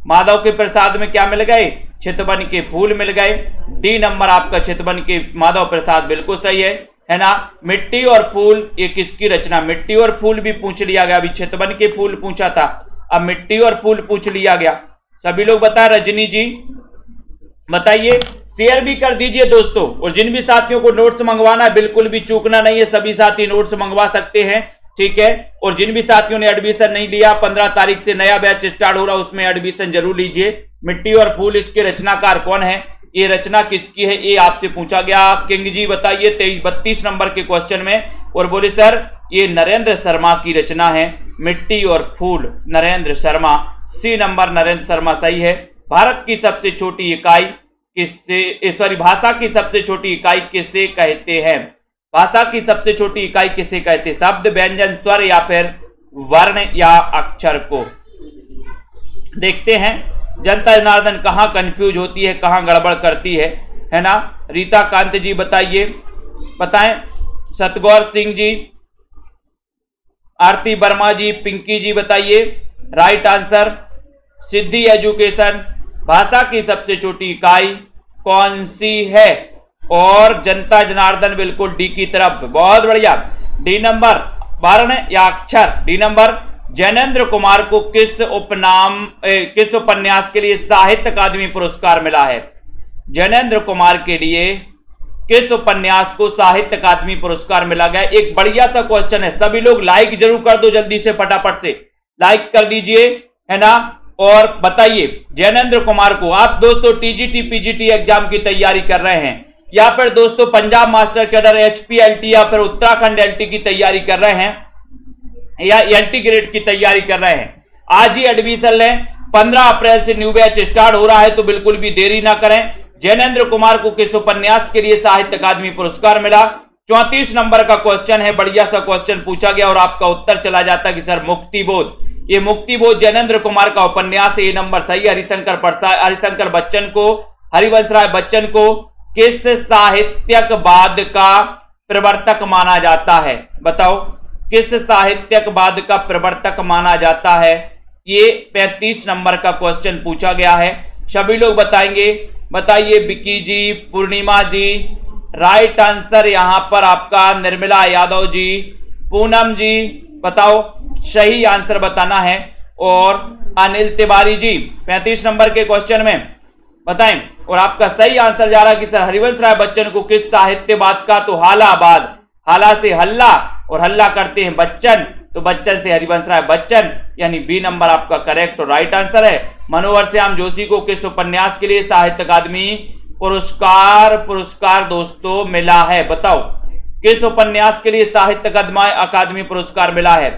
माधव के प्रसाद में क्या मिल गए? चितवन के फूल मिल गए। डी नंबर आपका चितवन के माधव प्रसाद बिल्कुल सही है ना। मिट्टी और फूल, ये किसकी रचना? मिट्टी और फूल भी पूछ लिया गया। अभी चितवन के फूल पूछा था, अब मिट्टी और फूल पूछ लिया गया। सभी लोग बता, रजनी जी बताइए, शेयर भी कर दीजिए दोस्तों। और जिन भी साथियों को नोट्स मंगवाना है बिल्कुल भी चूकना नहीं है, सभी साथी नोट्स मंगवा सकते हैं। ठीक है। और जिन भी साथियों ने एडमिशन नहीं लिया, 15 तारीख से नया बैच स्टार्ट हो रहा है, उसमें एडमिशन जरूर लीजिए। मिट्टी और फूल, इसके रचनाकार कौन है? ये रचना किसकी है? ये आपसे पूछा गया। किंग जी बताइए 32 नंबर के क्वेश्चन में, और बोले सर ये नरेंद्र शर्मा की रचना है, मिट्टी और फूल, नरेंद्र शर्मा। सी नंबर नरेंद्र शर्मा सही है। भारत की सबसे छोटी इकाई भाषा की सबसे छोटी इकाई किसे कहते हैं? भाषा की सबसे छोटी इकाई किसे कहते हैं? शब्द, व्यंजन, स्वर या फिर वर्ण या अक्षर को? देखते हैं जनता जनार्दन कहां कंफ्यूज होती है, कहां गड़बड़ करती है ना। रीता कांत जी बताइए, बताएं। सतगौर सिंह जी, आरती वर्मा जी, पिंकी जी बताइए राइट आंसर। सिद्धि एजुकेशन, भाषा की सबसे छोटी इकाई कौन सी है? और जनता जनार्दन बिल्कुल डी की तरफ। बहुत बढ़िया। डी नंबर, वर्ण या अक्षर? D number. जैनेन्द्र कुमार को किस उपन्यास के लिए साहित्य अकादमी पुरस्कार मिला है? जैनेन्द्र कुमार के लिए किस उपन्यास को साहित्य अकादमी पुरस्कार मिला गया? एक बढ़िया सा क्वेश्चन है। सभी लोग लाइक जरूर कर दो, जल्दी से फटाफट से लाइक कर दीजिए, है ना। और बताइए जैनेन्द्र कुमार को, आप दोस्तों टीजीटी पीजीटी एग्जाम की तैयारी कर रहे हैं, या फिर दोस्तों पंजाब मास्टर कैडर एचपीएलटी या फिर उत्तराखंड एलटी की तैयारी कर रहे हैं, या एलटी ग्रेड की तैयारी कर रहे हैं, आज ही एडमिशन लें। 15 अप्रैल से न्यू बैच स्टार्ट हो रहा है, तो बिल्कुल भी देरी ना करें। जैनेन्द्र कुमार को किस उपन्यास के लिए साहित्य अकादमी पुरस्कार मिला? 34 नंबर का क्वेश्चन है। बढ़िया सा क्वेश्चन पूछा गया और आपका उत्तर चला जाता कि सर मुक्तिबोध। ये मुक्तिबोध जैनेन्द्र कुमार का उपन्यास है। ये नंबर सही। हरिशंकर बच्चन को, हरिवंश राय बच्चन को किस साहित्यकवाद का प्रवर्तक माना जाता है? बताओ, किस साहित्यकवाद का प्रवर्तक माना जाता है? ये 35 नंबर का क्वेश्चन पूछा गया है। सभी लोग बताएंगे, बताइए। विकी जी, पूर्णिमा जी, राइट आंसर यहां पर आपका निर्मला यादव जी, पूनम जी बताओ, सही आंसर बताना है। और अनिल तिवारी जी 35 नंबर के क्वेश्चन में बताएं। और आपका सही आंसर जा रहा है कि सर हरिवंश राय बच्चन को किस साहित्यवाद का? तो हालाबाद, हाला से हल्ला और हल्ला करते हैं बच्चन, तो बच्चन से हरिवंश राय बच्चन, यानी बी नंबर आपका करेक्ट और राइट आंसर है। मनोहर श्याम जोशी को किस उपन्यास के लिए साहित्य अकादमी पुरस्कार दोस्तों मिला है? बताओ, किस उपन्यास के लिए साहित्य अकादमी पुरस्कार मिला है?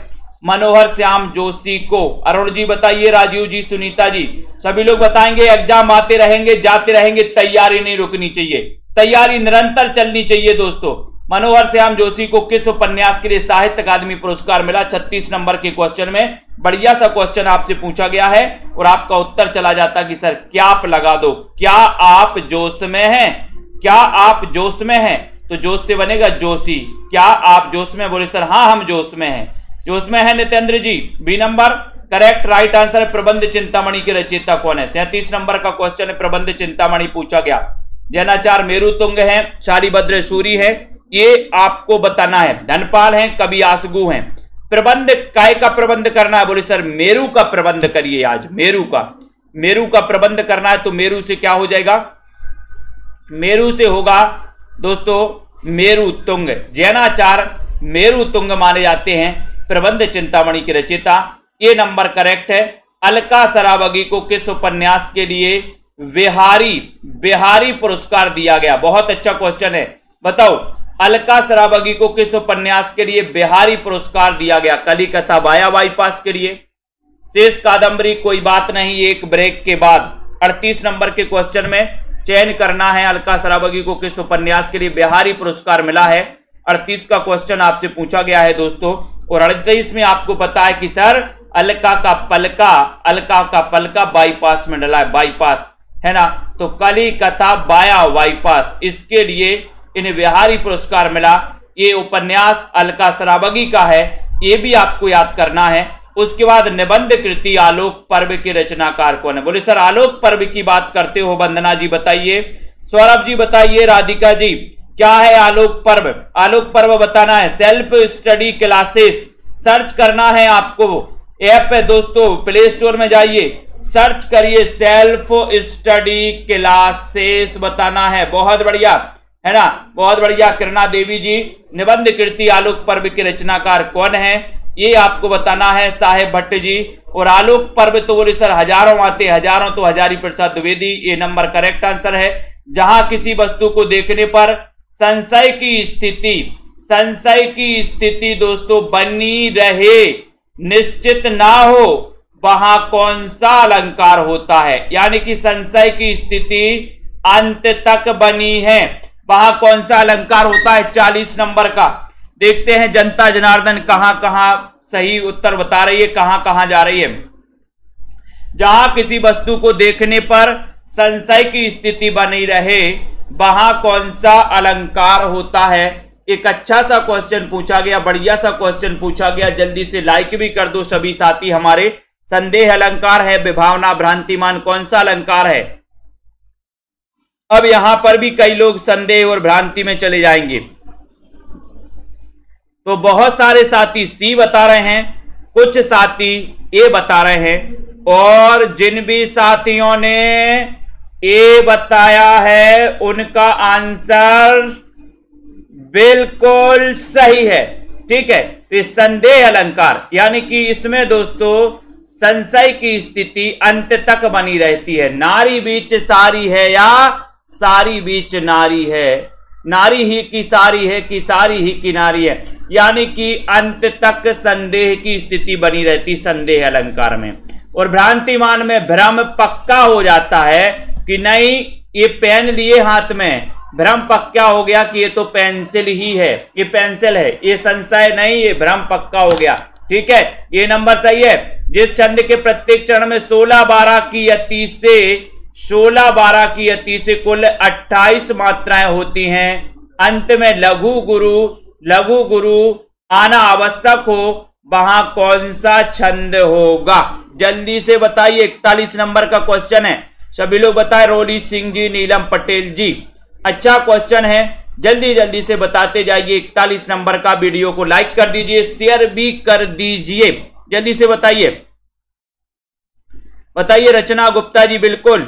मनोहर श्याम जोशी को। अरुण जी बताइए, राजीव जी, सुनीता जी, सभी लोग बताएंगे। एग्जाम आते रहेंगे, जाते रहेंगे, तैयारी नहीं रुकनी चाहिए, तैयारी निरंतर चलनी चाहिए दोस्तों। मनोहर श्याम जोशी को किस उपन्यास के लिए साहित्य अकादमी पुरस्कार मिला? 36 नंबर के क्वेश्चन में बढ़िया सा क्वेश्चन आपसे पूछा गया है और आपका उत्तर चला जाता कि सर क्या आप लगा दो, क्या आप जोश में हैं, क्या आप जोश में हैं, तो जोश से बनेगा जोशी। क्या आप जोश में? बोले सर हाँ हम जोश में हैं, जोश में है Nitendra ji. B number correct right answer है। प्रबंध चिंतामणि के रचयिता कौन है? 37 नंबर का क्वेश्चन है, प्रबंध चिंतामणि पूछा गया। जैनाचार्य मेरुतुंग है, शालिभद्र सूरी है, ये आपको बताना है। धनपाल है, कवि आसगु है। प्रबंध काय का प्रबंध करना है? बोले सर मेरू का प्रबंध करिए आज, मेरू का प्रबंध करना है। तो मेरू से क्या हो जाएगा? मेरू से होगा दोस्तों मेरुतुंग। जैनाचार्य मेरुतुंग माने जाते हैं प्रबंध चिंतामणि के रचयिता। ये नंबर करेक्ट है। अलका सरावगी को किस उपन्यास के लिए बिहारी पुरस्कार दिया गया? बहुत अच्छा क्वेश्चन है, बताओ अलका सरावगी को किस उपन्यास के लिए बिहारी पुरस्कार दिया गया? कली कथा बाया बाईपास के लिए, शेष कादंबरी कोई बात नहीं, एक ब्रेक के बाद 38 नंबर के क्वेश्चन में चयन करना है अलका सरावगी को किस उपन्यास के लिए बिहारी पुरस्कार मिला है। 38 का क्वेश्चन आपसे पूछा गया है दोस्तों। और 38 में आपको पता है कि सर अलका का पलका बाईपास में डला है, बाईपास है ना, तो कली कथा बाया बाईपास, इसके लिए इन्हें बिहारी पुरस्कार मिला। ये उपन्यास अलका सरावगी का है, ये भी आपको याद करना है। उसके बाद निबंध कृति आलोक पर्व के रचनाकार कौन है? बोले सर आलोक पर्व की बात करते हो, वंदना जी बताइए, सौरभ जी बताइए, राधिका जी क्या है आलोक पर्व? आलोक पर्व बताना है। सेल्फ स्टडी क्लासेस सर्च करना है आपको, ऐप है दोस्तों, प्ले स्टोर में जाइए, सर्च करिए सेल्फ स्टडी क्लासेस, बताना है। बहुत बढ़िया है ना, बहुत बढ़िया। किरणा देवी जी, निबंध कृति आलोक पर्व के रचनाकार कौन है ये आपको बताना है। साहेब भट्ट जी, और आलोक पर्व तो बोले सर हजारों आते, हजारों तो हजारी प्रसाद द्विवेदी, ये नंबर करेक्ट आंसर है। जहां किसी वस्तु को देखने पर संशय की स्थिति दोस्तों बनी रहे, निश्चित ना हो, वहां कौन सा अलंकार होता है? यानी कि संशय की स्थिति अंत तक बनी है, वहां कौन सा अलंकार होता है? 40 नंबर का। देखते हैं जनता जनार्दन कहां कहां सही उत्तर बता रही है, कहां कहां जा रही है। जहां किसी वस्तु को देखने पर संशय की स्थिति बनी रहे, वहां कौन सा अलंकार होता है? एक अच्छा सा क्वेश्चन पूछा गया, बढ़िया सा क्वेश्चन पूछा गया। जल्दी से लाइक भी कर दो सभी साथी हमारे। संदेह अलंकार है, विभावना, भ्रांतिमान, कौन सा अलंकार है? अब यहां पर भी कई लोग संदेह और भ्रांति में चले जाएंगे, तो बहुत सारे साथी सी बता रहे हैं, कुछ साथी ए बता रहे हैं, और जिन भी साथियों ने ए बताया है उनका आंसर बिल्कुल सही है। ठीक है, तो संदेह अलंकार यानी कि इसमें दोस्तों संशय की स्थिति अंत तक बनी रहती है। नारी बीच सारी है या सारी बीच नारी है, नारी ही की सारी है कि सारी ही की नारी है, यानी कि अंत तक संदेह की स्थिति बनी रहती संदेह अलंकार में। और भ्रांतिमान में भ्रम पक्का हो जाता है कि नहीं ये पेन लिए हाथ में, भ्रम पक्का हो गया कि ये तो पेंसिल ही है, ये पेंसिल है, ये संशय नहीं, ये भ्रम पक्का हो गया। ठीक है, ये नंबर सही है। जिस छंद के प्रत्येक चरण में 16-12 की या 30 से कुल 28 मात्राएं होती हैं, अंत में लघु गुरु आना आवश्यक हो, वहां कौन सा छंद होगा? जल्दी से बताइए। 41 नंबर का क्वेश्चन है, सभी लोग बताएं। रोली सिंह जी, नीलम पटेल जी, अच्छा क्वेश्चन है, जल्दी जल्दी से बताते जाइए। 41 नंबर का वीडियो को लाइक कर दीजिए, शेयर भी कर दीजिए, जल्दी से बताइए। बताइए रचना गुप्ता जी, बिल्कुल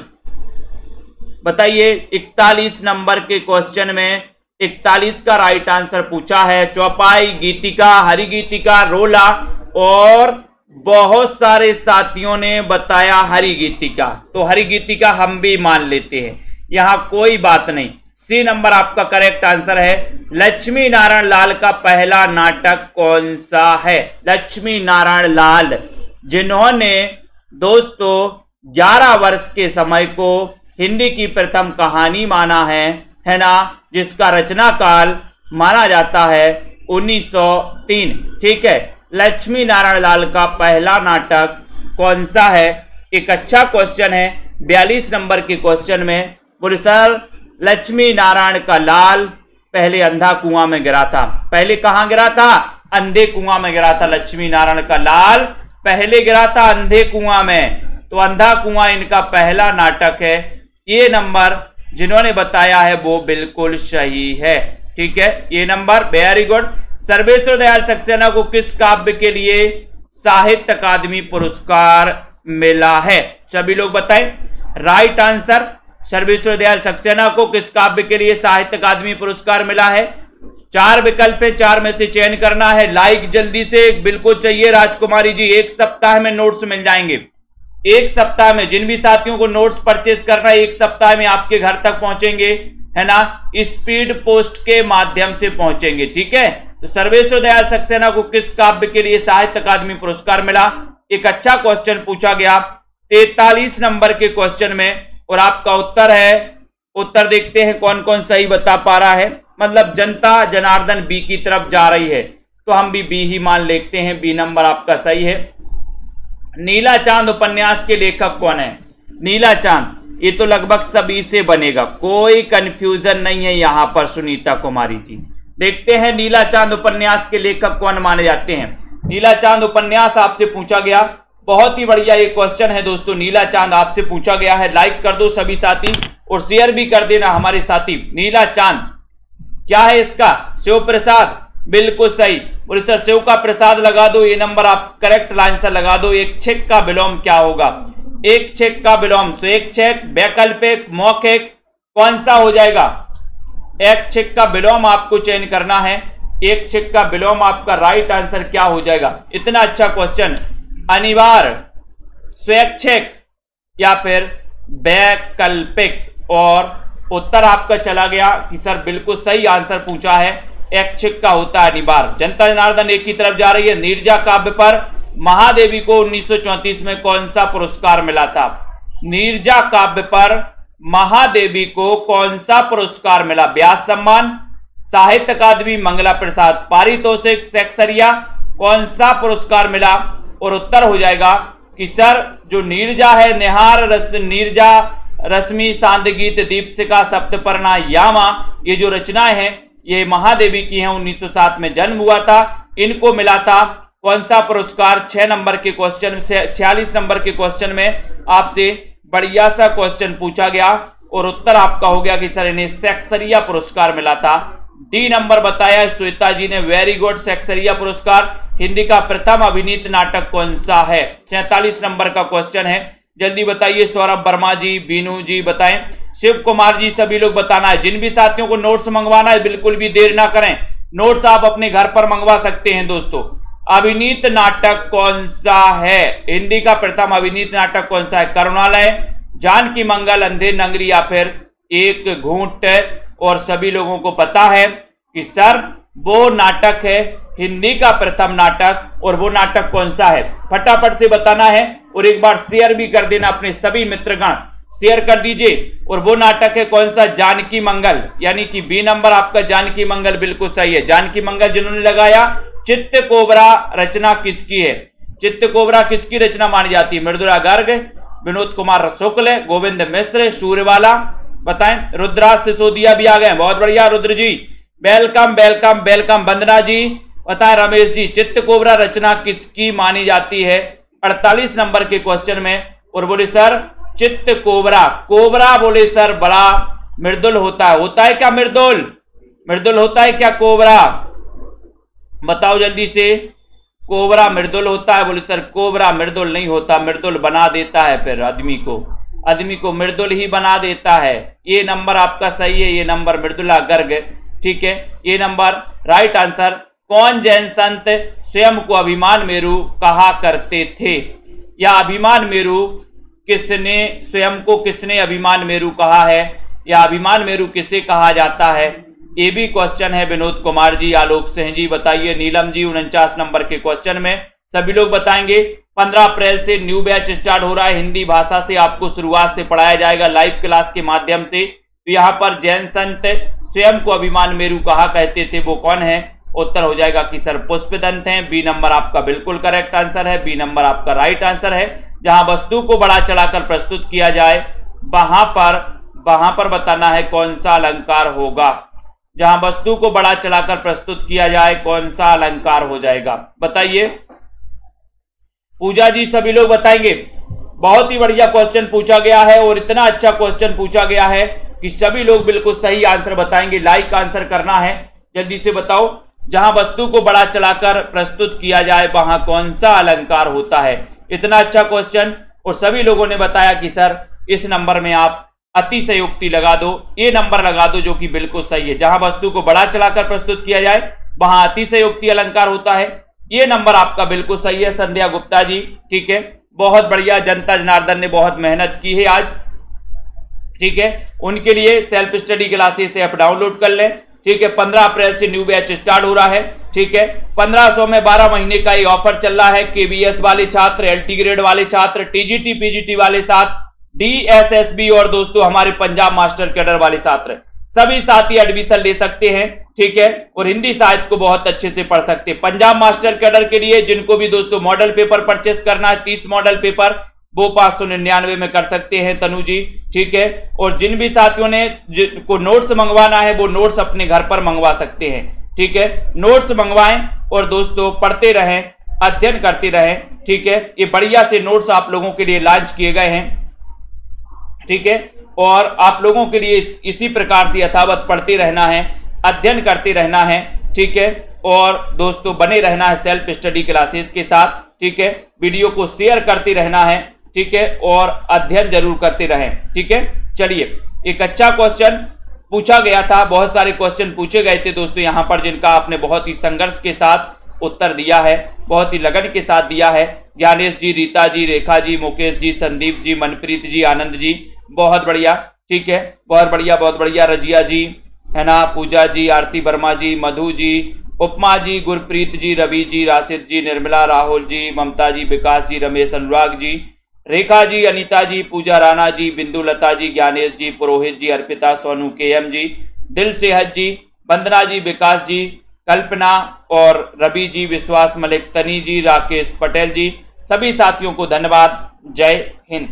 बताइए। 41 नंबर के क्वेश्चन में 41 का राइट आंसर पूछा है। चौपाई, गीतिका, हरि गीतिका, रोला, और बहुत सारे साथियों ने बताया हरि गीतिका, तो हरि गीतिका हम भी मान लेते हैं, यहां कोई बात नहीं। सी नंबर आपका करेक्ट आंसर है। लक्ष्मी नारायण लाल का पहला नाटक कौन सा है? लक्ष्मी नारायण लाल जिन्होंने दोस्तों 11 वर्ष के समय को हिंदी की प्रथम कहानी माना है ना, जिसका रचना काल माना जाता है 1903। ठीक है, लक्ष्मी नारायण लाल का पहला नाटक कौन सा है? एक अच्छा क्वेश्चन है 42 नंबर के क्वेश्चन में। बोले सर लक्ष्मी नारायण का लाल पहले अंधा कुआं में गिरा था। पहले कहां गिरा था? अंधे कुआं में गिरा था। लक्ष्मी नारायण का लाल पहले गिरा था अंधे कुआं में, तो अंधा कुआं इनका पहला नाटक है। ये नंबर जिन्होंने बताया है वो बिल्कुल सही है। ठीक है, ये number very good. Sarveshwar Dayal Saxena को किस काव्य के लिए साहित्य अकादमी पुरस्कार मिला है? सभी लोग बताएं। राइट आंसर, सर्वेश्वर दयाल सक्सेना को किस काव्य के लिए साहित्य अकादमी पुरस्कार मिला है? 4 विकल्प है, 4 में से चयन करना है। लाइक जल्दी से बिल्कुल चाहिए राजकुमारी जी। 1 सप्ताह में नोट्स मिल जाएंगे। 1 सप्ताह में जिन भी साथियों को नोट्स परचेज करना है 1 सप्ताह में आपके घर तक पहुंचेंगे, है ना, स्पीड पोस्ट के माध्यम से पहुंचेंगे। ठीक है, तो सर्वेश्वर दयाल सक्सेना को किस काव्य के लिए साहित्य अकादमी पुरस्कार मिला? एक अच्छा क्वेश्चन पूछा गया 43 नंबर के क्वेश्चन में, और आपका उत्तर है, उत्तर देखते हैं कौन कौन सही बता पा रहा है। मतलब जनता जनार्दन बी की तरफ जा रही है, तो हम भी बी ही मान लेते हैं। बी नंबर आपका सही है। नीला चांद उपन्यास के लेखक कौन है? नीला चांद, ये तो लगभग सभी से बनेगा, कोई कंफ्यूजन नहीं है यहां पर सुनीता कुमारी जी। देखते हैं नीला चांद उपन्यास के लेखक कौन माने जाते हैं। नीला चांद उपन्यास आपसे पूछा गया, बहुत ही बढ़िया ये क्वेश्चन है दोस्तों। नीला चांद आपसे पूछा गया है, लाइक कर दो सभी साथी और शेयर भी कर देना हमारे साथी। नीला चांद क्या है इसका? शिव प्रसाद, बिल्कुल सही। और सर शिव का प्रसाद लगा दो, ये नंबर आप करेक्ट आंसर लगा दो। एक छेक का विलोम क्या होगा? एक छेक का विलोम स्वेक छेक, वैकल्पिक, मौखिक, कौन सा हो जाएगा? एक छेक का विलोम आपको चयन करना है। एक छेक का विलोम आपका राइट आंसर क्या हो जाएगा? इतना अच्छा क्वेश्चन, अनिवार्य, स्वैच्छिक या फिर वैकल्पिक। और उत्तर आपका चला गया कि सर बिल्कुल सही आंसर पूछा है, ऐच्छिक का होता है अनिवार्य। जनता जनार्दन एक की तरफ जा रही है। नीरजा काव्य पर महादेवी को 1934 में कौन सा पुरस्कार मिला था? नीरजा काव्य पर महादेवी को कौन सा पुरस्कार मिला? व्यास सम्मान, साहित्य अकादमी, मंगला प्रसाद पारितोषिक, सेक्सरिया, कौन सा पुरस्कार मिला? और उत्तर हो जाएगा कि सर जो नीरजा है, निहार रस, नीरजा, रश्मि, सांदगीत, दीपशिखा, सप्तपर्णा, यामा, ये जो रचनाएं हैं ये महादेवी की हैं। 1907 में जन्म हुआ था, इनको मिला था कौन सा पुरस्कार? 6 नंबर के क्वेश्चन से 46 नंबर के क्वेश्चन में आपसे बढ़िया सा क्वेश्चन पूछा गया और उत्तर आपका हो गया कि सर इन्हें सेक्सरिया पुरस्कार मिला था। डी नंबर बताया श्वेता जी ने, वेरी गुड। सेक्सरिया पुरस्कार। हिंदी का प्रथम अभिनीत नाटक कौन सा है? 47 नंबर का क्वेश्चन है, जल्दी बताइए। सौरभ वर्मा जी, बीनू जी बताएं, शिव कुमार जी, सभी लोग बताना है। जिन भी साथियों को नोट्स मंगवाना है बिल्कुल भी देर ना करें, नोट्स आप अपने घर पर मंगवा सकते हैं दोस्तों। अभिनीत नाटक कौन सा है? हिंदी का प्रथम अभिनीत नाटक कौन सा है? करुणालय, जानकी मंगल, अंधेर नगरी या फिर एक घूंट। और सभी लोगों को पता है कि सर वो नाटक है हिंदी का प्रथम नाटक, और वो नाटक कौन सा है? फटाफट से बताना है और एक बार शेयर भी कर देना, अपने सभी मित्रगण शेयर कर दीजिए। और वो नाटक है कौन सा? जानकी मंगल, यानी कि बी नंबर आपका जानकी मंगल बिल्कुल सही है। जानकी मंगल जिन्होंने लगाया। चित्त कोबरा रचना किसकी है? चित्त कोबरा किसकी रचना मानी जाती है? मृदुला गर्ग, विनोद कुमार शुक्ल, गोविंद मिश्र, सूर्यवाला, बताएं। रुद्राज सिसोदिया भी आ गए, बहुत बढ़िया रुद्र जी, वेलकम वेलकम वेलकम। वंदना जी बताएं, रमेश जी, चित्त कोबरा रचना किसकी मानी जाती है? 48 नंबर के क्वेश्चन में। और बोले सर चित्त कोबरा, कोबरा बोले सर बड़ा मृदुल होता है। होता है क्या मृदुल? मृदुल होता है क्या कोबरा? बताओ जल्दी से। कोबरा मृदुल होता है? बोले सर कोबरा मृदुल नहीं होता, मृदुल बना देता है, फिर आदमी को मृदुल ही बना देता है। ये नंबर आपका सही है, ये नंबर मृदुला गर्ग। ठीक है, ये नंबर राइट आंसर। कौन जैन संत स्वयं को अभिमान मेरु कहा करते थे? या अभिमान मेरु किसने, स्वयं को किसने अभिमान मेरु कहा है? या अभिमान मेरू किसे कहा जाता है? ये भी क्वेश्चन है विनोद कुमार जी, आलोक सिंह जी बताइए। नीलम जी 49 नंबर के क्वेश्चन में सभी लोग बताएंगे। 15 अप्रैल से न्यू बैच स्टार्ट हो रहा है, हिंदी भाषा से आपको शुरुआत से पढ़ाया जाएगा लाइव क्लास के माध्यम से। तो यहाँ पर जैन संत स्वयं को अभिमान मेरू कहा करते थे, वो कौन है? उत्तर हो जाएगा कि सर पुष्पदंत हैं। बी नंबर आपका बिल्कुल करेक्ट आंसर है, बी नंबर आपका राइट आंसर है। जहां वस्तु को बढ़ा चढ़ाकर प्रस्तुत किया जाए वहां पर बताना है कौन सा अलंकार होगा। जहां वस्तु को बढ़ा चढ़ाकर प्रस्तुत किया जाए कौन सा अलंकार हो जाएगा, बताइए। पूजा जी सभी लोग बताएंगे। बहुत ही बढ़िया क्वेश्चन पूछा गया है और इतना अच्छा क्वेश्चन पूछा गया है कि सभी लोग बिल्कुल सही आंसर बताएंगे। लाइक आंसर करना है, जल्दी से बताओ। जहां वस्तु को बढ़ा चढ़ाकर प्रस्तुत किया जाए वहां कौन सा अलंकार होता है? इतना अच्छा क्वेश्चन और सभी लोगों ने बताया कि सर इस नंबर में आप अतिशयोक्ति लगा दो, ये नंबर लगा दो जो कि बिल्कुल सही है। जहां वस्तु को बढ़ा चढ़ाकर प्रस्तुत किया जाए वहां अतिशयोक्ति अलंकार होता है, ये नंबर आपका बिल्कुल सही है। संध्या गुप्ता जी, ठीक है, बहुत बढ़िया। जनता जनार्दन ने बहुत मेहनत की है आज, ठीक है। उनके लिए सेल्फ स्टडी क्लासेस से आप डाउनलोड कर लें, ठीक है। 15 अप्रैल से न्यू बैच स्टार्ट हो रहा है, ठीक है। 1500 में 12 महीने का ये ऑफर चल रहा है। केबीएस वाले छात्र, एलटी ग्रेड वाले छात्र, टीजीटी पीजीटी वाले साथ, डीएसएसबी और दोस्तों हमारे पंजाब मास्टर कैडर वाले छात्र, सभी साथी एडमिशन ले सकते हैं, ठीक है। और हिंदी साहित्य को बहुत अच्छे से पढ़ सकते हैं। पंजाब मास्टर कैडर के लिए जिनको भी दोस्तों मॉडल पेपर परचेस करना है, 30 मॉडल पेपर, वो 599 में कर सकते हैं तनु जी, ठीक है। और जिन भी साथियों ने को नोट्स मंगवाना है वो नोट्स अपने घर पर मंगवा सकते हैं, ठीक है। नोट्स मंगवाएं और दोस्तों पढ़ते रहें, अध्ययन करते रहें, ठीक है। ये बढ़िया से नोट्स आप लोगों के लिए लॉन्च किए गए हैं, ठीक है। और आप लोगों के लिए इसी प्रकार से यथावत पढ़ते रहना है, अध्ययन करते रहना है, ठीक है। और दोस्तों बने रहना है सेल्फ स्टडी क्लासेस के साथ, ठीक है। वीडियो को शेयर करते रहना है, ठीक है। और अध्ययन जरूर करते रहें, ठीक है। चलिए, एक अच्छा क्वेश्चन पूछा गया था, बहुत सारे क्वेश्चन पूछे गए थे दोस्तों यहाँ पर, जिनका आपने बहुत ही संघर्ष के साथ उत्तर दिया है, बहुत ही लगन के साथ दिया है। ज्ञानेश जी, रीता जी, रेखा जी, मुकेश जी, संदीप जी, मनप्रीत जी, आनंद जी, बहुत बढ़िया, ठीक है, बहुत बढ़िया, बहुत बढ़िया। रजिया जी, है ना, पूजा जी, आरती वर्मा जी, मधु जी, उपमा जी, गुरप्रीत जी, रवि जी, राशिद जी, निर्मला, राहुल जी, ममता जी, विकास जी, रमेश, अनुराग जी, रेखा जी, अनीता जी, पूजा राणा जी, बिंदु लता जी, ज्ञानेश जी, पुरोहित जी, अर्पिता, सोनू, केएम जी, दिल सेहत जी, वंदना जी, विकास जी, कल्पना और रवि जी, विश्वास मलिक, तनी जी, राकेश पटेल जी, सभी साथियों को धन्यवाद। जय हिंद।